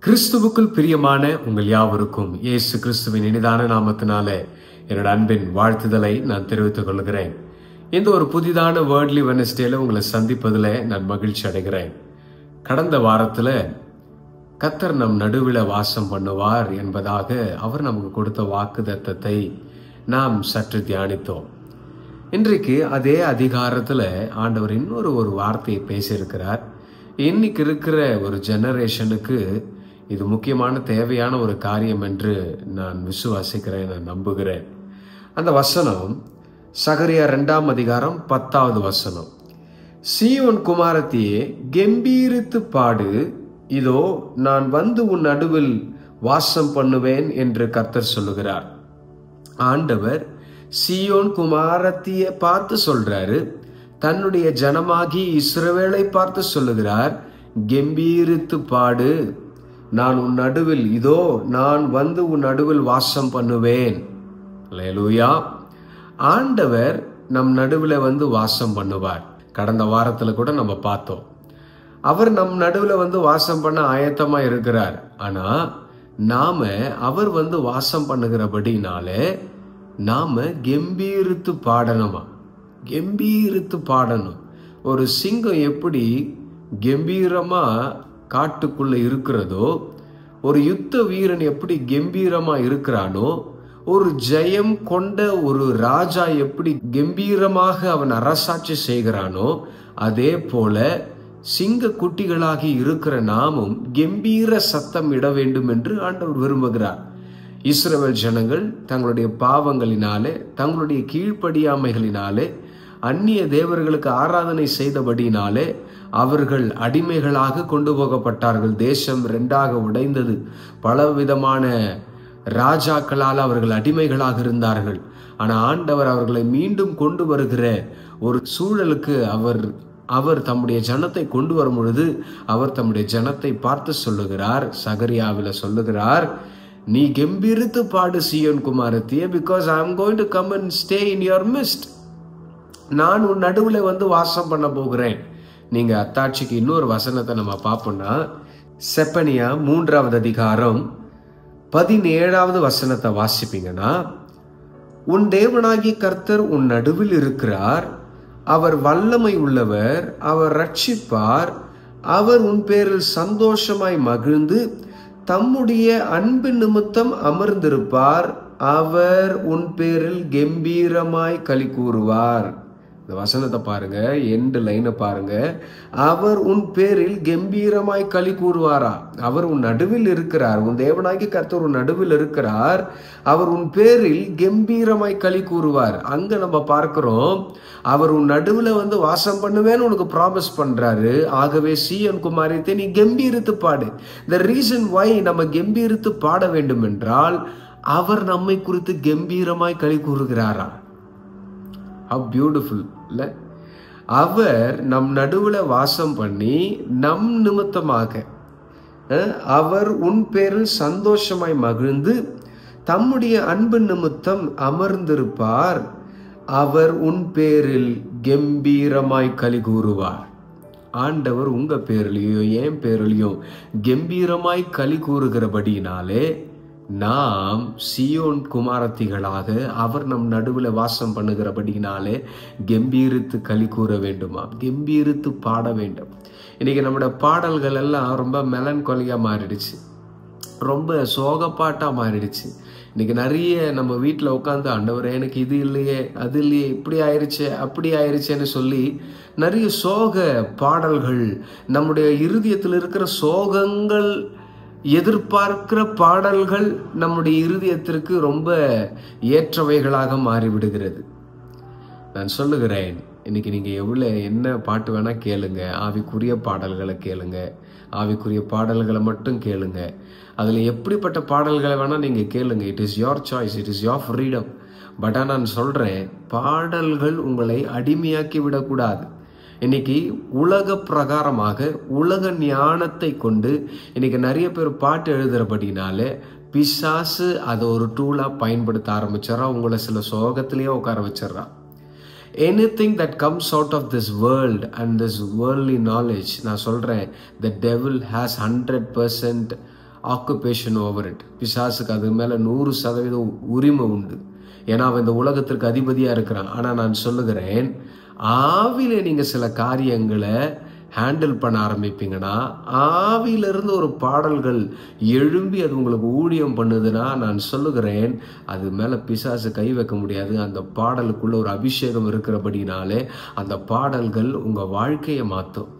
கிறிஸ்துவுக்குள் பிரியமான உங்கள் யாவருக்கும் இயேசு கிறிஸ்துவின் இனிதான நாமத்தினாலே என்னோட அன்பின் வாழ்த்துதலை நான் தெரிவித்துக் கொள்கிறேன். இந்த ஒரு புதிதான வேர்ட்லி வெனஸ்டேல உங்களை சந்திப்பதில் நான் மகிழ்ச்சி அடைகிறேன். கடந்த வாரத்தில் கர்த்தர் நம் நடுவில் வாசம் பண்ணுவார் என்பதாக அவர் நமக்கு கொடுத்த வாக்குத்தத்தத்தை நாம் சற்று தியானித்தோம். இன்றைக்கு அதே அதிகாரத்தில் ஆண்டவர் இன்னொரு வார்த்தையை பேசியிருக்கிறார். இன்னைக்கு இருக்கிற ஒரு ஜெனரேஷனுக்கு இது முக்கியமான தேவையான ஒரு காரியம் என்று நான் விசுவாசிக்கிறேன், நான் நம்புகிறேன். அந்த வசனம் சகரியா 2ஆம் அதிகாரம் 10வது வசனம். சீயோன் குமாரத்தியே, கெம்பீரித்து பாடு, இதோ நான் வந்து உன் நடுவில் வாசம் பண்ணுவேன் என்று கர்த்தர் சொல்லுகிறார். ஆண்டவர் சீயோன் குமாரத்தியை பார்த்து சொல்றாரு, தன்னுடைய ஜனமாகி இஸ்ரவேலை பார்த்து சொல்லுகிறார், கெம்பீரித்து பாடு, நான் உன் நடுவில், இதோ நான் வந்து உன் நடுவில் வாசம் பண்ணுவேன். அல்லேலூயா. ஆண்டவர் நம் நடுவில் வந்து வாசம் பண்ணுவார். கடந்த வாரத்தில் கூட நம்ம பார்த்தோம். அவர் நம் நடுவில் வந்து வாசம் பண்ண ஆயத்தமா இருக்கிறார். ஆனா நாம அவர் வந்து வாசம் பண்ணுகிறபடினாலே நாம கெம்பீரித்து பாடணுமா? கெம்பீரித்து பாடணும். ஒரு சிங்கம் எப்படி கம்பீரமா காட்டுக்குள்ள இருக்கிறதோ, ஒரு யுத்த வீரன் எப்படி கம்பீரமா இருக்கிறானோ, ஒரு ஜெயம் கொண்ட ஒரு ராஜா எப்படி கம்பீரமாக அவன் அரசாட்சி செய்கிறானோ, அதே போல சிங்க குட்டிகளாகி இருக்கிற நாமும் கம்பீர சத்தம் இட வேண்டும் என்று ஆண்டவர் விரும்புகிறார். இஸ்ரவேல் ஜனங்கள் தங்களுடைய பாவங்களினாலே, தங்களுடைய கீழ்ப்படியாமைகளினாலே, அந்நிய தேவர்களுக்கு ஆராதனை செய்தபடினாலே அவர்கள் அடிமைகளாக கொண்டு போகப்பட்டார்கள். தேசம் 2ஆக உடைந்தது. பலவிதமான ராஜாக்களால் அவர்கள் அடிமைகளாக இருந்தார்கள். ஆனால் ஆண்டவர் அவர்களை மீண்டும் கொண்டு வருகிற ஒரு சூழலுக்கு அவர் தம்முடைய ஜனத்தை கொண்டு வரும் பொழுது அவர் தம்முடைய ஜனத்தை பார்த்து சொல்லுகிறார், சகரியாவில் சொல்லுகிறார், நீ கெம்பீரித்து பாடு சீயோன் குமாரத்தியே, because I am going to come and stay in your midst. நான் உன் நடுவில் வந்து வாசம் பண்ண போகிறேன். நீங்க அத்தாட்சிக்கு இன்னொரு வசனத்தை நம்ம பார்ப்போம்னா, செப்பனியா 3ஆவது அதிகாரம் 17வது வசனத்தை வாசிப்பீங்கன்னா, உன் தேவனாகிய கர்த்தர் உன் நடுவில் இருக்கிறார், அவர் வல்லமை உள்ளவர், அவர் ரட்சிப்பார், அவர் உன் பேரில் சந்தோஷமாய் மகிழ்ந்து தம்முடைய அன்பின் நிமித்தம் அமர்ந்திருப்பார், அவர் உன் பேரில் கம்பீரமாய் களி கூறுவார். இந்த வசனத்தை பாருங்க, எண்டு லைனை பாருங்க. அவர் உன் பேரில் கம்பீரமாய் களி கூறுவாரா? அவர் உன் நடுவில் இருக்கிறார். உன் தேவனாகிய கர்த்தர் உன் நடுவில் இருக்கிறார், அவர் உன் பேரில் கம்பீரமாய் களி கூறுவார். அங்க நம்ம பார்க்கிறோம், அவர் உன் நடுவில் வந்து வாசம் பண்ணுவேன்னு உனக்கு ப்ராமிஸ் பண்றாரு. ஆகவே சீயோன் குமாரத்தை நீ கம்பீரித்து பாடு. த ரீசன் வை நம்ம கம்பீரித்து பாட வேண்டும் என்றால், அவர் நம்மை குறித்து கம்பீரமாய் களி கூறுகிறாரா? How beautiful இல்ல? அவர் நம் நடுவில் வாசம் பண்ணி நம் நிமித்தமாக அவர் உன் பேரில் சந்தோஷமாய் மகிழ்ந்து தம்முடைய அன்பு நிமித்தம் அமர்ந்திருப்பார், அவர் உன் பேரில் கம்பீரமாய் களி கூறுவார். ஆண்டவர் உங்க பேரிலையும் என் பேரிலையும் கம்பீரமாய் களி கூறுகிறபடினாலே நாம் சீயோன் குமாரத்திகளாக அவர் நம் நடுவில் வாசம் பண்ணுகிறபடினாலே கம்பீரித்து களி கூற வேண்டுமா? கம்பீரித்து பாட வேண்டும். இன்னைக்கு நம்முடைய பாடல்கள் எல்லாம் ரொம்ப மெலன்கொலியா மாறிடுச்சு, ரொம்ப சோகப்பாட்டா மாறிடுச்சு. இன்னைக்கு நிறைய நம்ம வீட்டில் உட்காந்து, ஆண்டவரே எனக்கு இது இல்லையே, அது இல்லையே, இப்படி ஆயிடுச்சே, அப்படி ஆயிடுச்சேன்னு சொல்லி நிறைய சோக பாடல்கள், நம்முடைய இருதயத்தில் இருக்கிற சோகங்கள், எதிர்பார்க்கிற பாடல்கள் நம்முடைய இருதயத்திற்கு ரொம்ப ஏற்றவைகளாக மாறிவிடுகிறது. நான் சொல்லுகிறேன், இன்னைக்கு நீங்க என்ன பாட்டு வேணா கேளுங்க, ஆவிக்குரிய பாடல்களை கேளுங்க, ஆவிக்குரிய பாடல்களை மட்டும் கேளுங்க. அதுல எப்படிப்பட்ட பாடல்களை வேணா நீங்க கேளுங்க. It is your choice, it is your freedom. But நான் சொல்றேன், பாடல்கள் உங்களை அடிமையாக்கி விடக்கூடாது. இன்னைக்கு உலக பிரகாரமாக உலக ஞானத்தை கொண்டு இன்னைக்கு நிறைய பேர் பாட்டு எழுதுறபடினாலே பிசாசு அதை ஒரு டூலா பயன்படுத்த ஆரம்பிச்சிடறா. உங்களை சில சோகத்திலேயே உட்கார வச்சிடறா. anything that comes out of this world and this worldly knowledge, நான் சொல்றேன், the devil has 100% occupation over it. பிசாசுக்கு அது மேலே 100% உரிமை உண்டு. ஏன்னா அவன் இந்த உலகத்திற்கு அதிபதியாக இருக்கிறான். ஆனால் நான் சொல்லுகிறேன், ஆவியில நீங்கள் சில காரியங்களை ஹேண்டில் பண்ண ஆரம்பிப்பீங்கன்னா, ஆவியிலிருந்து ஒரு பாடல்கள் எழும்பி அது உங்களுக்கு ஊழியம் பண்ணுதுன்னா, நான் சொல்லுகிறேன், அது மேலே பிசாசு கை வைக்க முடியாது. அந்த பாடலுக்குள்ள ஒரு அபிஷேகம் இருக்கிறபடினாலே அந்த பாடல்கள் உங்கள் வாழ்க்கையை மாற்றும்.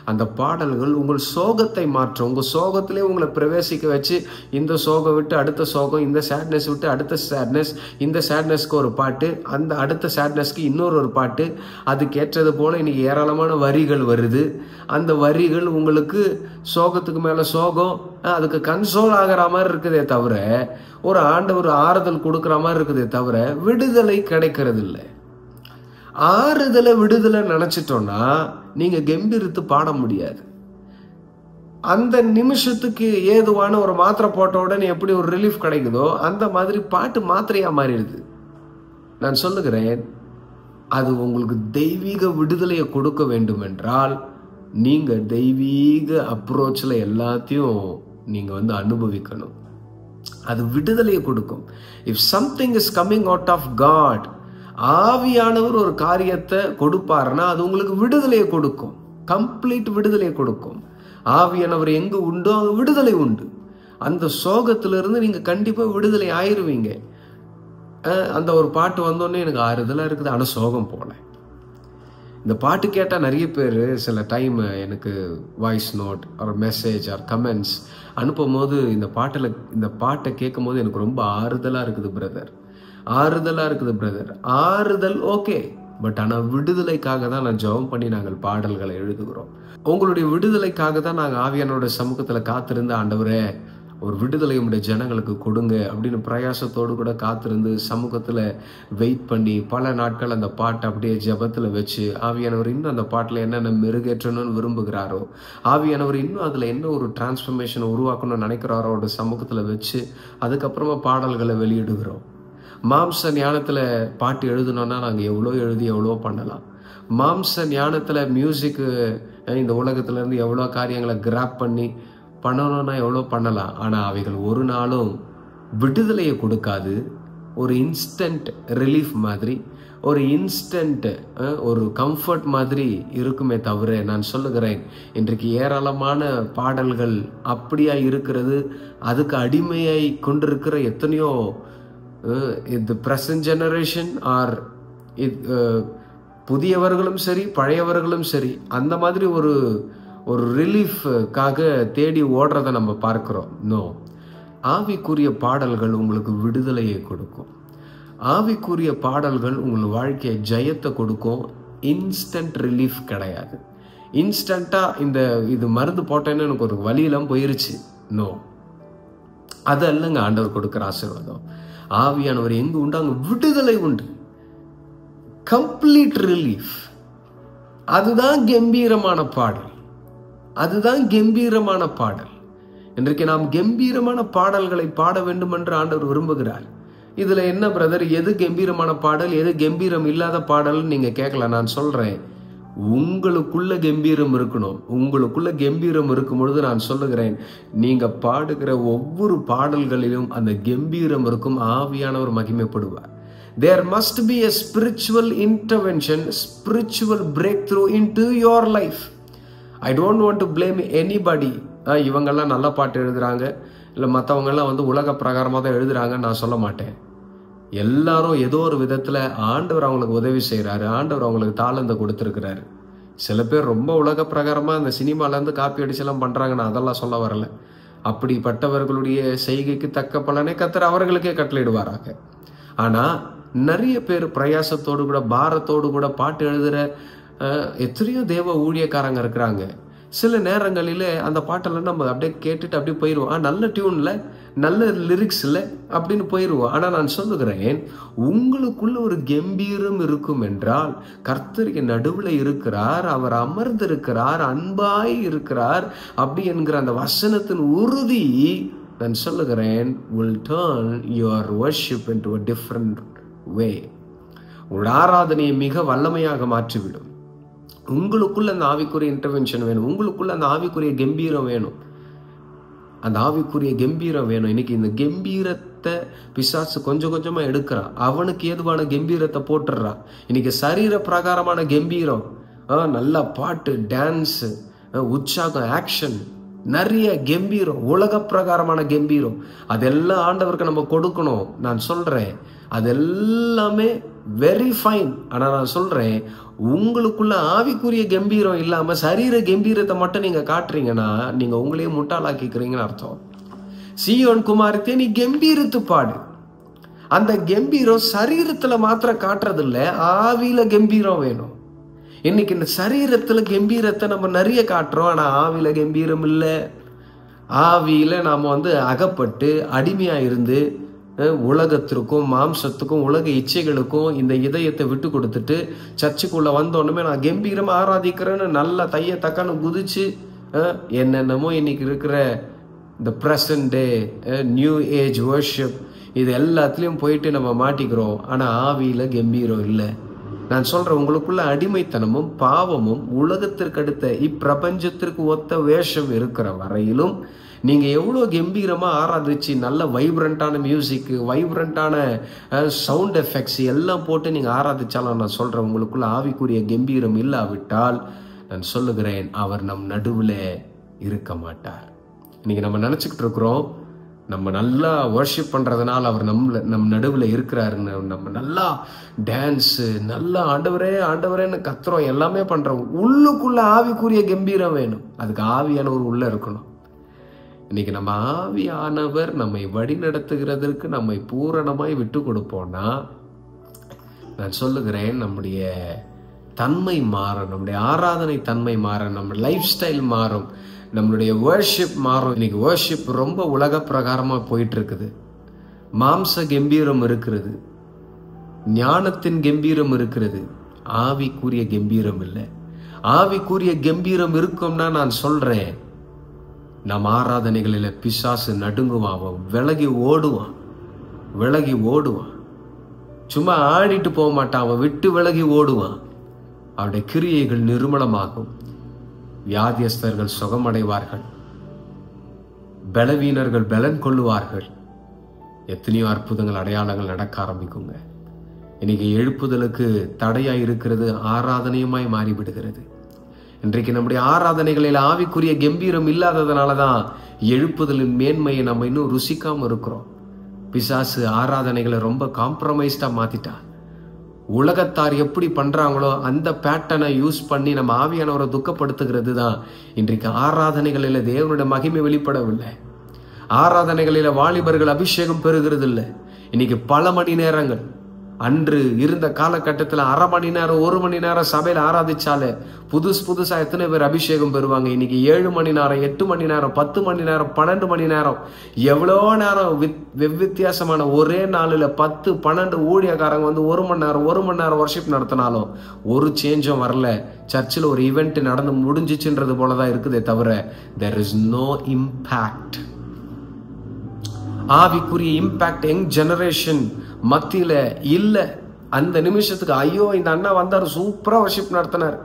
அந்த பாடல்கள் உங்கள் சோகத்தை மாற்றும். உங்கள் சோகத்திலே உங்களை பிரவேசிக்க வச்சு, இந்த சோகம் விட்டு அடுத்த சோகம், இந்த சேட்னஸ் விட்டு அடுத்த சேட்னஸ், இந்த சேட்னஸ்க்கு ஒரு பாட்டு, அந்த அடுத்த சேட்னஸ்க்கு இன்னொரு பாட்டு, அதுக்கு ஏற்றது போல இன்னைக்கு ஏராளமான வரிகள் வருது. அந்த வரிகள் உங்களுக்கு சோகத்துக்கு மேலே சோகம், அதுக்கு கன்சோல் ஆகிற மாதிரி இருக்குதே தவிர, ஒரு ஆண்டவர் ஆறுதல் கொடுக்குற மாதிரி இருக்குதே தவிர விடுதலை கிடைக்கிறது இல்லை. ஆறுதலை விடுதலை நினைச்சிட்டோம்னா நீங்க கம்பீரித்து பாட முடியாது. அந்த நிமிஷத்துக்கு ஏதுவான ஒரு மாத்திரை போட்ட உடனே எப்படி ஒரு ரிலீஃப் கிடைக்குதோ அந்த மாதிரி பாட்டு மாத்திரையா மாறிடுது. நான் சொல்லுகிறேன், அது உங்களுக்கு தெய்வீக விடுதலையை கொடுக்க வேண்டும் என்றால் நீங்க தெய்வீக அப்ரோச்சில் எல்லாத்தையும் நீங்க அனுபவிக்கணும். அது விடுதலையை கொடுக்கும். If something is coming out of God, ஆவியானவர் ஒரு காரியத்தை கொடுப்பாருன்னா அது உங்களுக்கு விடுதலையை கொடுக்கும். கம்ப்ளீட் விடுதலையை கொடுக்கும். ஆவியானவர் எங்க உண்டோ அங்க விடுதலை உண்டு. அந்த சோகத்திலிருந்து நீங்க கண்டிப்பா விடுதலை ஆயிருவீங்க. அந்த ஒரு பாட்டு வந்தோடனே எனக்கு ஆறுதலா இருக்குது, ஆனா சோகம் போல. இந்த பாட்டு கேட்டால் நிறைய பேர் சில டைம் எனக்கு வாய்ஸ் நோட் ஒரு மெசேஜ் ஆர் கமெண்ட்ஸ் அனுப்பும் போது இந்த பாட்டை கேட்கும் போது எனக்கு ரொம்ப ஆறுதலாக இருக்குது பிரதர், ஆறுதலாக இருக்குது பிரதர். ஆறுதல் ஓகே, பட் ஆனால் விடுதலைக்காக தான் நான் ஜெபம் பண்ணி நாங்கள் பாடல்களை எழுதுகிறோம். உங்களுடைய விடுதலைக்காக தான் நாங்கள் ஆவியானோட சமூகத்தில் காத்திருந்த ஆண்டவரே ஒரு விடுதலை உடைய ஜனங்களுக்கு கொடுங்க அப்படின்னு பிரயாசத்தோடு கூட காத்திருந்து சமூகத்தில் வெயிட் பண்ணி பல நாட்கள் அந்த பாட்டை அப்படியே ஜபத்தில் வச்சு ஆவியானவர் இன்னும் அந்த பாட்டில் என்னென்ன மெருகேற்றணும்னு விரும்புகிறாரோ, ஆவியானவர் இன்னும் அதில் என்ன ஒரு டிரான்ஸ்ஃபர்மேஷனை உருவாக்கணும்னு நினைக்கிறாரோட சமூகத்தில் வச்சு அதுக்கப்புறமா பாடல்களை வெளியிடுகிறோம். மாம்ச ஞானத்தில் பாட்டு எழுதணும்னா நாங்கள் எவ்வளோ எழுதி எவ்வளோ பண்ணலாம். மாம்ச ஞானத்தில் மியூசிக்கு இந்த உலகத்துலேருந்து எவ்வளோ காரியங்களை கிராப் பண்ணி பண்ணணும்னா எவ்வளோ பண்ணலாம். ஆனால் அவைகள் ஒரு நாளும் விடுதலையை கொடுக்காது. ஒரு இன்ஸ்டன்ட் ரிலீஃப் மாதிரி, ஒரு இன்ஸ்டன்ட் ஒரு கம்ஃபர்ட் மாதிரி இருக்குமே தவிர, நான் சொல்லுகிறேன் இன்றைக்கு ஏராளமான பாடல்கள் அப்படியா இருக்கிறது. அதுக்கு அடிமையாய் கொண்டிருக்கிற எத்தனையோ இந்த ப்ரெசன்ட் ஜெனரேஷன் ஆர் புதியவர்களும் சரி பழையவர்களும் சரி அந்த மாதிரி ஒரு ரிலீஃப்காக தேடி ஓடுறதை நம்ம பார்க்கிறோம். நோ, ஆவிக்குரிய பாடல்கள் உங்களுக்கு விடுதலையை கொடுக்கும். ஆவிக்குரிய பாடல்கள் உங்கள் வாழ்க்கையை ஜெயத்தை கொடுக்கும். இன்ஸ்டன்ட் ரிலீஃப் கிடையாது. இன்ஸ்டண்ட்டாக இது மருந்து போட்டேன்னு எனக்கு ஒரு வலியெல்லாம் போயிருச்சு. நோ, அது அல்லங்க ஆண்டவர் கொடுக்குற ஆசீர்வாதம். ஆவியானவர் எங்க உண்டு அங்க விடுதலை உண்டு, கம்ப்ளீட் ரிலீஃப். அதுதான் கம்பீரமான பாடல், அதுதான் கம்பீரமான பாடல். இன்றைக்கு நாம் கம்பீரமான பாடல்களை பாட வேண்டும் என்று ஆண்டவர் விரும்புகிறார். இதுல என்ன பிரதர், எது கம்பீரமான பாடல் எது கம்பீரம் இல்லாத பாடல் நீங்க கேட்கல. நான் சொல்றேன், உங்களுக்குள்ள கம்பீரம் இருக்கணும். உங்களுக்குள்ள கம்பீரம் இருக்கும் பொழுது நான் சொல்லுகிறேன், நீங்க பாடுகிற ஒவ்வொரு பாடல்களிலும் அந்த கம்பீரம் இருக்கும். ஆவியானவர் மகிமைப்படுவார். There must be a spiritual intervention, spiritual breakthrough into your life. I don't want to blame anybody. இவங்கெல்லாம் நல்ல பாட்டு எழுதுறாங்க, இல்லை மற்றவங்கெல்லாம் உலக பிரகாரமாக தான் எழுதுறாங்க நான் சொல்ல மாட்டேன். எல்லாரும் ஏதோ ஒரு விதத்தில் ஆண்டவர் அவங்களுக்கு உதவி செய்கிறாரு, ஆண்டவர் அவங்களுக்கு தாளந்தை கொடுத்துருக்கிறாரு. சில பேர் ரொம்ப உலக பிரகாரமாக இந்த சினிமாலேருந்து காப்பி அடிச்செல்லாம் பண்ணுறாங்க, நான் அதெல்லாம் சொல்ல வரல. அப்படிப்பட்டவர்களுடைய செய்கைக்கு தக்க பலனை கர்த்தர் அவர்களுக்கே கட்டளையிடுவாராக. ஆனால் நிறைய பேர் பிரயாசத்தோடு கூட பாரத்தோடு கூட பாட்டு எழுதுகிற எத்தனையோ தேவ ஊழியக்காரங்க இருக்கிறாங்க. சில நேரங்களில் அந்த பாட்டெல்லாம் நம்ம அப்படியே கேட்டுட்டு அப்படியே போயிடுவோம். நல்ல டியூனில் நல்ல லிரிக்ஸ் இல்லை அப்படின்னு போயிடுவோம். ஆனால் நான் சொல்லுகிறேன், உங்களுக்குள்ள ஒரு கம்பீரம் இருக்கும் என்றால் கர்த்தருக்கு நடுவில் இருக்கிறார், அவர் அமர்ந்திருக்கிறார், அன்பாய் இருக்கிறார் அப்படி என்கிற அந்த வசனத்தின் உறுதி நான் சொல்லுகிறேன் will turn your worship into a different way. உங்களோட ஆராதனையை மிக வல்லமையாக மாற்றிவிடும். உங்களுக்குள்ள அந்த ஆவிக்குரிய இன்டர்வென்ஷன் வேணும், உங்களுக்குள்ள அந்த ஆவிக்குரிய கம்பீரம் வேணும். அந்த ஆவிக்குரிய கம்பீரம் வேணும். இன்னைக்கு இந்த கம்பீரத்தை பிசாசு கொஞ்சம் கொஞ்சமா எடுக்கிறான். அவனுக்கு ஏதுவான கம்பீரத்தை போட்டுடுறான். இன்னைக்கு சரீர பிரகாரமான கம்பீரம், நல்ல பாட்டு, டான்ஸ், உற்சாகம், ஆக்ஷன், நிறைய கம்பீரம், உலக பிரகாரமான கம்பீரம், அதெல்லாம் ஆண்டவருக்கு நம்ம கொடுக்கணும். நான் சொல்றேன் அது எல்லாமே வெரி ஃபைன். ஆனா நான் சொல்றேன், உங்களுக்குள்ள ஆவிக்குரிய கம்பீரம் இல்லாம சரீர கம்பீரத்தை மட்டும் நீங்க காட்டுறீங்கன்னா நீங்க உங்களையே முட்டாளாக்கிக்கிறீங்கன்னு அர்த்தம். சீயோன் குமாரத்தே, நீ கம்பீரித்து பாடு. அந்த கம்பீரம் சரீரத்துல மாத்திரம் காட்டுறது இல்ல, ஆவியில கம்பீரம் வேணும். இன்னைக்கு இந்த சரீரத்துல கம்பீரத்தை நம்ம நிறைய காட்டுறோம், ஆனா ஆவியில கம்பீரம் இல்லை. ஆவியில நாம அகப்பட்டு அடிமையா இருந்து உலகத்திற்கும் மாம்சத்துக்கும் உலக இச்சைகளுக்கும் இந்த இதயத்தை விட்டு கொடுத்துட்டு சர்ச்சுக்குள்ள வந்தோன்னுமே நான் கம்பீரமா ஆராதிக்கிறேன்னு நல்ல தைய தக்கான்னு குதிச்சு என்னென்னமோ இன்னைக்கு இருக்கிற இந்த ப்ரெசன்ட் டே நியூ ஏஜ் வர்ஷிப் இது எல்லாத்துலேயும் போயிட்டு நம்ம மாட்டிக்கிறோம். ஆனால் ஆவியில் கம்பீரம் இல்லை. நான் சொல்கிறேன், உங்களுக்குள்ள அடிமைத்தனமும் பாவமும் உலகத்திற்கு அடுத்த இப்பிரபஞ்சத்திற்கு ஒத்த வேஷம் இருக்கிற வரையிலும் நீங்கள் எவ்வளோ கம்பீரமாக ஆராதிச்சு நல்ல வைப்ரண்ட்டான மியூசிக்கு, வைப்ரண்ட்டான சவுண்ட் எஃபெக்ட்ஸ் எல்லாம் போட்டு நீங்கள் ஆராதிச்சாலும் நான் சொல்கிறேன், உங்களுக்குள்ள ஆவிக்குரிய கம்பீரம் இல்லாவிட்டால் நான் சொல்லுகிறேன், அவர் நம் நடுவில் இருக்க மாட்டார். இன்னைக்கு நம்ம நினச்சிக்கிட்டு இருக்கிறோம், நம்ம நல்லா வர்ஷிப் பண்ணுறதுனால அவர் நம் நடுவில் இருக்கிறாருன்னு, நம்ம நல்லா டான்ஸு, நல்லா ஆண்டவரே ஆண்டவரேன்னு கத்துறோம், எல்லாமே பண்ணுறோம். உள்ளுக்குள்ள ஆவிக்குரிய கம்பீரம் வேணும். அதுக்கு ஆவியானவர் உள்ளே இருக்கணும். இன்னைக்கு நம்ம ஆவியானவர் நம்மை வழி நடத்துகிறதற்கு நம்மை பூரணமாய் விட்டு கொடுப்போம்னா நான் சொல்லுகிறேன், நம்முடைய தன்மை மாறும், நம்முடைய ஆராதனை தன்மை மாறும், நம்ம லைஃப் ஸ்டைல் மாறும், நம்மளுடைய வர்ஷிப் மாறும். இன்னைக்கு வர்ஷிப் ரொம்ப உலக பிரகாரமாக போயிட்டு இருக்குது. மாம்ச கம்பீரம் இருக்கிறது, ஞானத்தின் கம்பீரம் இருக்கிறது, ஆவிக்குரிய கம்பீரம் இல்லை. ஆவிக்குரிய கம்பீரம் இருக்கும்னா நான் சொல்றேன், நம் ஆராதனைகளில் பிசாசு நடுங்குவான், விலகி ஓடுவான், விலகி ஓடுவான். சும்மா ஆடிட்டு போக மாட்டான், அவன் விட்டு விலகி ஓடுவான். அவருடைய கிரியைகள் நிர்மலமாகும், வியாதியஸ்தர்கள் சுகமடைவார்கள், பலவீனர்கள் பலன் கொள்ளுவார்கள். எத்தனையோ அற்புதங்கள் அடையாளங்கள் நடக்க ஆரம்பிக்குங்க. இன்னைக்கு எழுப்புதலுக்கு தடையா இருக்கிறது ஆராதனையுமாய் மாறிவிடுகிறது. இன்றைக்கு நம்முடைய ஆராதனைகளில் ஆவிக்குரிய கம்பீரம் இல்லாததுனால தான் எழுப்புதலின் மேன்மையை நம்ம இன்னும் ருசிக்காம இருக்கிறோம். பிசாசு ஆராதனைகளை ரொம்ப காம்ப்ரமைஸ்டா மாத்திட்டான். உலகத்தார் எப்படி பண்றாங்களோ அந்த பேட்டர்னை யூஸ் பண்ணி நம்ம ஆவியானவரை துக்கப்படுத்துகிறது தான் இன்றைக்கு ஆராதனைகளில் தேவனுடைய மகிமை வெளிப்படவில்லை. ஆராதனைகளில் வாலிபர்கள் அபிஷேகம் பெறுகிறது இல்லை. இன்னைக்கு பல மணி நேரங்கள், அன்று இருந்த காலகட்டத்தில் 1/2 மணி நேரம் 1 மணி நேரம் சபையில் ஆராதிச்சாலே புதுசா எத்தனை பேர் அபிஷேகம் பெறுவாங்க. இன்னைக்கு 7 மணி நேரம் 8 மணி நேரம் 10 மணி நேரம் 12 மணி நேரம், எவ்வளோ நேரம் வித்தியாசமான ஒரே நாளில் 10 12 ஊழியக்காரங்க 1 மணி நேரம் வர்ஷிப் நடத்தினாலும் ஒரு சேஞ்சும் வரல. சர்ச்சில் ஒரு ஈவெண்ட் நடந்து முடிஞ்சிச்சுன்றது போலதான் இருக்குதே தவிர there is no impact. ஆவிக்குரிய இம்பாக்ட் யங் ஜெனரேஷன் மத்தியில இல்ல. அந்த நிமிஷத்துக்கு ஐயோ இந்த அண்ணா வந்தார், சூப்பரா வர்ஷிப் நடத்தினார்,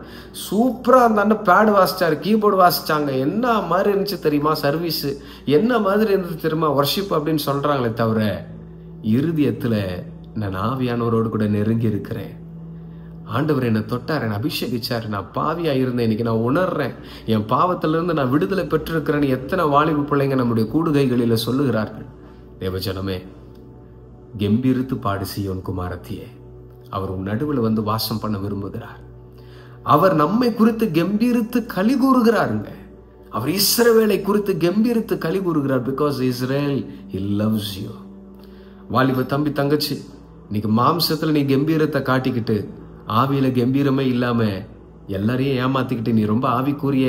சூப்பரா அந்த அண்ணன் பேடு வாசிச்சாரு, கீபோர்டு வாசிச்சாங்க, என்ன மாதிரி இருந்துச்சு தெரியுமா சர்வீஸ், என்ன மாதிரி இருந்துச்சு தெரியுமா வர்ஷிப் அப்படின்னு சொல்றாங்களே தவிர இறுதியத்துல நான் ஆவியானவரோடு கூட நெருங்கி இருக்கிறேன். ஆண்டவர் என்னை தொட்டார், என்னை அபிஷேகிச்சார், நான் பாவியா இருந்தேன், இன்னைக்கு நான் உணர்றேன், என் பாவத்திலிருந்து நான் விடுதலை பெற்றிருக்கிறேன்னு எத்தனை வாலிபு பிள்ளைங்க நம்முடைய கூடுகைகளில சொல்லுகிறார்கள். தேவஜனமே, கம்பீரித்து பாடு சீயோன் குமாரத்தியே. அவர் உன் நடுவில் வாசம் பண்ண விரும்புகிறார். அவர் நம்மை குறித்து கம்பீரித்து களி கூறுகிறாருங்க. அவர் இஸ்ரவேலை குறித்து கம்பீரித்து களி கூறுகிறார். Because Israel he loves you. வாலிப தம்பி தங்கச்சி, இன்னைக்கு மாம்சத்துல நீ கம்பீரத்தை காட்டிக்கிட்டு ஆவியில கம்பீரமே இல்லாம எல்லாரையும் ஏமாத்திக்கிட்டு நீ ரொம்ப ஆவிக்குரிய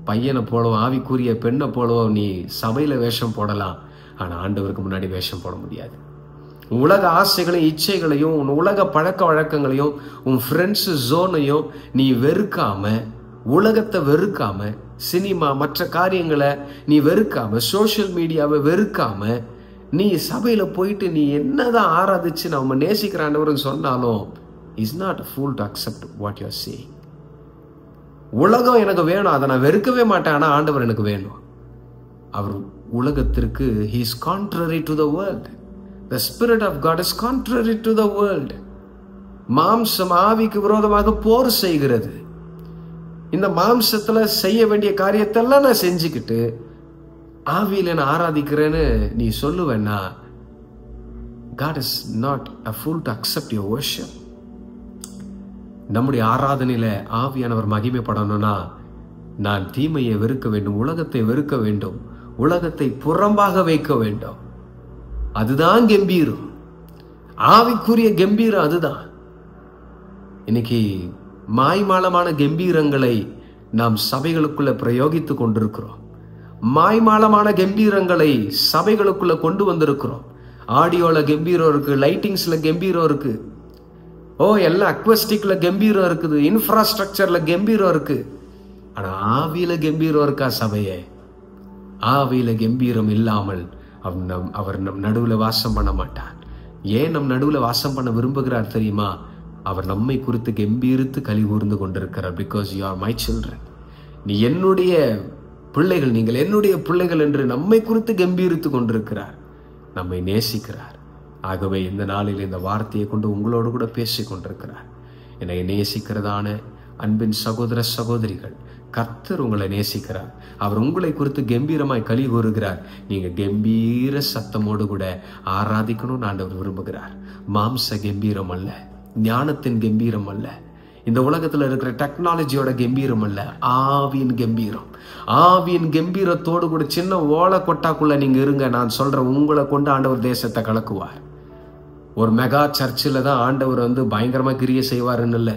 பையனை போலவோ ஆவிக்குரிய பெண்ணை போலவோ நீ சபையில வேஷம் போடலாம். ஆனா ஆண்டவருக்கு முன்னாடி வேஷம் போட முடியாது. உலக ஆசைகளையும் இச்சைகளையும் உன் உலக பழக்க வழக்கங்களையும் உன் ஃப்ரெண்ட்ஸ் ஜோனையும் நீ வெறுக்காம, உலகத்தை வெறுக்காம, சினிமா மற்ற காரியங்களை நீ வெறுக்காம, சோசியல் மீடியாவை வெறுக்காம, நீ சபையில போயிட்டு நீ என்னதான் ஆராதிச்சு நம்ம நேசிக்கிற ஆண்டவர்னு சொன்னாலும் is not a fool to accept what you are saying. உலகம் எனக்கு வேணும், அதை நான் வெறுக்கவே மாட்டேன், ஆனா ஆண்டவர் எனக்கு வேணும். அவர் உலகத்திற்கு he is contrary to the world. The Spirit of God is contrary to the world. மாம்சம் ஆவிக்கு விரோதமாக போர் செய்கிறது. இந்த மாம்சத்துல செய்ய வேண்டிய காரியத்தெல்லாம் நான் செஞ்சுக்கிட்டு ஆவியில நான் ஆராதிக்கிறேன்னு நீ சொல்லுவேன்னா, God is not a fool to accept your worship. நம்முடைய ஆராதனையில ஆவியானவர் மகிமைப்படணும்னா நான் தீமையை வெறுக்க வேண்டும், உலகத்தை வெறுக்க வேண்டும், உலகத்தை புறம்பாக வைக்க வேண்டும். அதுதான் கம்பீரம், ஆவிக்குரிய கம்பீரம் அதுதான். இன்னைக்கு மாய்மாலமான கம்பீரங்களை நாம் சபைகளுக்குள்ள பிரயோகித்துக் கொண்டிருக்கிறோம். மாய்மாலமான கம்பீரங்களை சபைகளுக்குள்ள கொண்டு வந்திருக்கிறோம். ஆடியோல கம்பீரம் இருக்கு, லைட்டிங்ஸ்ல கம்பீரம் இருக்கு, எல்லாம் அக்வஸ்டிக்ல கம்பீரம் இருக்குது, இன்ஃப்ராஸ்ட்ரக்சர்ல கம்பீரம் இருக்கு. ஆனா ஆவியில கம்பீரம் இருக்கா சபையே? ஆவியில கம்பீரம் இல்லாமல் அவர் நம் நடுவுல வாசம் பண்ண மாட்டார். ஏன் நம் நடுவுல வாசம் பண்ண விரும்புகிறார் தெரியுமா? அவர் நம்மை குறித்து கம்பீரித்து களி கூர்ந்து கொண்டிருக்கிறார். Because you are my children. நீ என்னுடைய பிள்ளைகள், நீங்கள் என்னுடைய பிள்ளைகள் என்று நம்மை குறித்து கம்பீரித்து கொண்டிருக்கிறார். நம்மை நேசிக்கிறார். ஆகவே இந்த நாளில் இந்த வார்த்தையை கொண்டு உங்களோடு கூட பேசி கொண்டிருக்கிறார். என்னை நேசிக்கிறதான அன்பின் சகோதர சகோதரிகள், கர்த்தர் உங்களை நேசிக்கிறார். அவர் உங்களை குறித்து கம்பீரமாய் களி கூறுகிறார். நீங்க கம்பீர சத்தமோடு கூட ஆராதிக்கணும்னு ஆண்டவர் விரும்புகிறார். மாம்ச கம்பீரம் அல்ல, ஞானத்தின் கம்பீரம் அல்ல, இந்த உலகத்துல இருக்கிற டெக்னாலஜியோட கம்பீரம் அல்ல, ஆவியின் கம்பீரம். ஆவியின் கம்பீரத்தோடு கூட சின்ன ஓலை கொட்டாக்குள்ள நீங்க இருங்க. நான் சொல்றேன், உங்களை கொண்டு ஆண்டவர் தேசத்தை கலக்குவார். ஒரு மெகா சர்ச்சில் தான் ஆண்டவர் பயங்கரமா கிரியை செய்வாருன்னு இல்லை.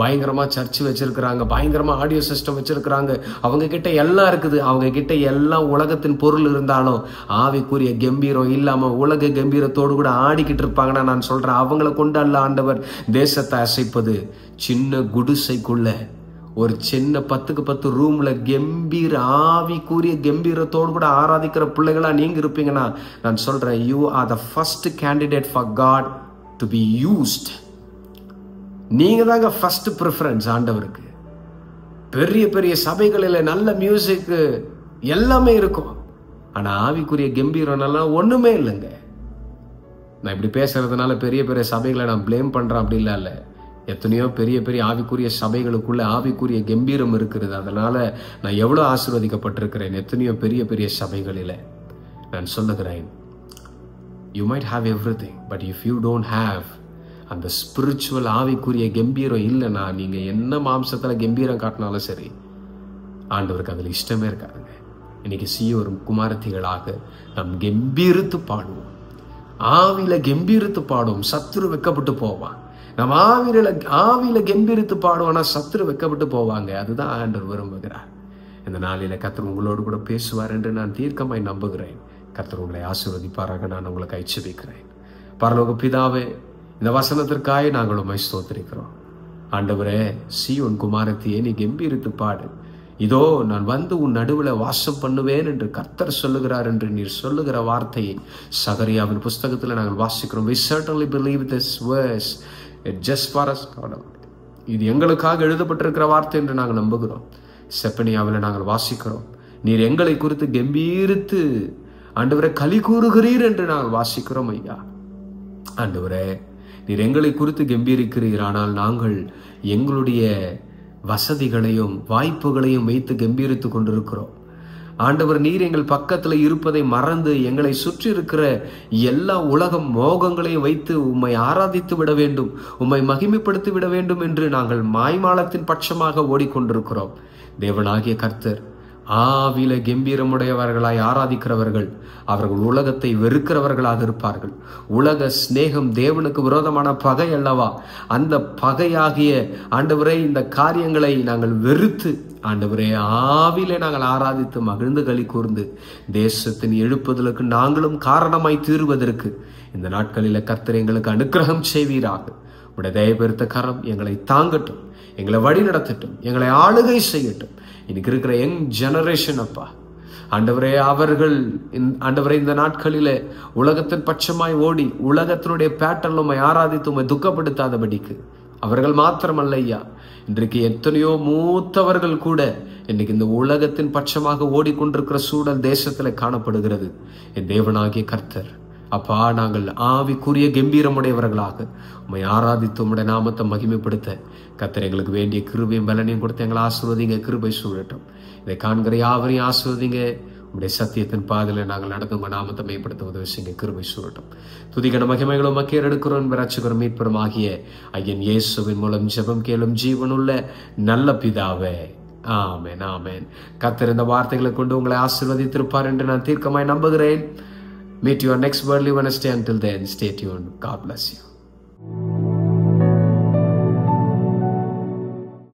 பயங்கரமா சர்ச் வச்சிருக்கிறாங்க, பயங்கரமா ஆடியோ சிஸ்டம் வச்சிருக்கிறாங்க, அவங்க கிட்ட எல்லாம் இருக்குது, அவங்க கிட்ட எல்லாம் உலகத்தின் பொருள் இருந்தாலும் ஆவிக்குரிய கம்பீரம் இல்லாம உலக கம்பீரத்தோடு கூட ஆடிக்கிட்டு இருப்பாங்கன்னா நான் சொல்றேன், அவங்களை கொண்டு அல்ல ஆண்டவர் தேசத்தை அசைப்பது. சின்ன குடிசைக்குள்ள ஒரு சின்ன 10க்கு 10 ரூம்ல கம்பீர ஆவிக்குரிய கம்பீரத்தோடு கூட ஆராதிக்கிற பிள்ளைகளா நீங்க இருப்பீங்கன்னா நான் சொல்றேன், you are the first candidate for God to be used. நீங்க தாங்க ஃபர்ஸ்ட் ப்ரிஃபரன்ஸ் ஆண்டவருக்கு. பெரிய பெரிய சபைகளில் நல்ல மியூசிக் எல்லாமே இருக்கும், ஆனா ஆவிக்குரிய கம்பீரம் எல்லாம் ஒண்ணுமே இல்லைங்க. நான் இப்படி பேசுறதுனால பெரிய பெரிய சபைகளை நான் பிளேம் பண்றேன் அப்படி இல்லை. எத்தனையோ பெரிய பெரிய ஆவிக்குரிய சபைகளுக்குள்ள ஆவிக்குரிய கம்பீரம் இருக்கிறது. அதனால நான் எவ்வளவு ஆசீர்வதிக்கப்பட்டிருக்கிறேன் எத்தனையோ பெரிய பெரிய சபைகளில. நான் சொல்லுகிறேன், you might have everything, but if you don't have அந்த ஸ்பிரிச்சுவல் ஆவிக்குரிய கம்பீரம் இல்லைன்னா நீங்க என்ன மாம்சத்துல கம்பீரம் காட்டினாலும் சரி, ஆண்டவருக்கு அதில் இஷ்டமே இருக்காதுங்க. இன்னைக்கு சீயோரும் குமாரத்திகளாக நாம் கம்பீரித்து பாடுவோம், ஆவியில கம்பீரித்து பாடுவோம். சத்துரு வெக்கப்பட்டு போவான். நம்ம ஆவியில கம்பீரித்து பாடுவோம்னா சத்துரு வெக்கப்பட்டு போவாங்க. அதுதான் ஆண்டவர் விரும்புகிறார். இந்த நாளில கர்த்தர் உங்களோடு கூட பேசுவார் என்று நான் தீர்க்கமாய் நம்புகிறேன். கர்த்தர் உங்களை ஆசீர்வதிப்பாராக. நான் உங்களுக்கு ஐச்சுவிக்கிறேன். பரலோக பிதாவே, இந்த வசனத்திற்காக நாங்கள் உம்மை ஸ்தோத்திரிக்கிறோம். ஆண்டவரே, சீயோன் குமாரத்தியே நீ கம்பீரித்து பாடு, இதோ நான் உன் நடுவில் வாசம் பண்ணுவேன் என்று கர்த்தர் சொல்லுகிறார் என்று நீர் சொல்லுகிற வார்த்தையை சகரியாவின் புஸ்தகத்தில் நாங்கள் வாசிக்கிறோம். We certainly believe this verse just for us. இது எங்களுக்காக எழுதப்பட்டிருக்கிற வார்த்தை என்று நாங்கள் நம்புகிறோம். செப்பனியாவில் நாங்கள் வாசிக்கிறோம், நீர் எங்களை குறித்து கம்பீரித்து ஆண்டவரை களி கூறுகிறீர் என்று நாங்கள் வாசிக்கிறோம். ஐயா ஆண்டவரே, நீர் எங்களை குறித்து கம்பீரிக்கிறீர், ஆனால் நாங்கள் எங்களுடைய வசதிகளையும் வாய்ப்புகளையும் வைத்து கம்பீரித்து கொண்டிருக்கிறோம். ஆண்டவர், நீர் எங்கள் பக்கத்தில் இருப்பதை மறந்து எங்களை சுற்றி இருக்கிற எல்லா உலகம் மோகங்களையும் வைத்து உம்மை ஆராதித்து விட வேண்டும், உம்மை மகிமைப்படுத்தி விட வேண்டும் என்று நாங்கள் மாய்மாலத்தின் பட்சமாக ஓடிக்கொண்டிருக்கிறோம். தேவனாகிய கர்த்தர், ஆவில கம்பீரமுடையவர்களாய் ஆராதிக்கிறவர்கள் அவர்கள் உலகத்தை வெறுக்கிறவர்களாக இருப்பார்கள். உலக சிநேகம் தேவனுக்கு விரோதமான பகை அல்லவா? அந்த பகையாகிய ஆண்டவரே, இந்த காரியங்களை நாங்கள் வெறுத்து ஆண்டவரே ஆவிலே நாங்கள் ஆராதித்து மகிழ்ந்து களி கூர்ந்து தேசத்தின் எழுப்புதலுக்கு நாங்களும் காரணமாய் தீர்வதற்கு இந்த நாட்களில கர்த்தர் எங்களுக்கு அனுக்கிரகம் செய்வீராக. உடைய தயபெருத்த கரம் எங்களை தாங்கட்டும், எங்களை வழி நடத்தட்டும், எங்களை ஆளுகை செய்யட்டும். இன்னைக்கு இருக்கிற யங் ஜெனரேஷன் அப்பா ஆண்டவரே, அவர்கள் ஆண்டவரே இந்த நாட்களில உலகத்தின் பட்சமாய் ஓடி உலகத்தினுடைய பேட்டர்ன் உம்மை ஆராதித்து உம்மை துக்கப்படுத்தாதபடிக்கு அவர்கள் மாத்திரமல்ல ஐயா, இன்றைக்கு எத்தனையோ மூத்தவர்கள் கூட இன்னைக்கு இந்த உலகத்தின் பட்சமாக ஓடிக்கொண்டிருக்கிற சூழல் தேசத்துல காணப்படுகிறது. என் தேவனாகிய கர்த்தர் அப்பா, நாங்கள் ஆவிக்குரிய கம்பீரமுடையவர்களாக உம்மை ஆராதித்து உம்முடைய நாமத்தை மகிமைப்படுத்த கர்த்தர் எங்களுக்கு வேண்டிய கிருபையும் பலனையும் கொடுத்து எங்களை ஆசீர்வதிங்க. கிருபை சூழட்டும். இதை காண்கிற யாவரையும் ஆசீர்வதிங்க. உடைய சத்தியத்தின் பாதையில நாங்கள் நடந்து உங்க நாமத்தை மேம்படுத்த உதவி செய்யுங்க. கிருபை சூழட்டும். துதிகன மகிமைகளும் மக்கள் எடுக்கிறோம் ரட்சகரும் மீட்பரும் ஆகிய ஐயன் இயேசுவின் மூலம் ஜெபம் கேளும் ஜீவனுள்ள நல்ல பிதாவே, ஆமென், ஆமென். கர்த்தர் இந்த வார்த்தைகளை கொண்டு உங்களை ஆசீர்வதித்திருப்பார் என்று நான் தீர்க்கமாய் நம்புகிறேன். Meet you on next Worldly Wednesday. Until then, stay tuned. God bless you.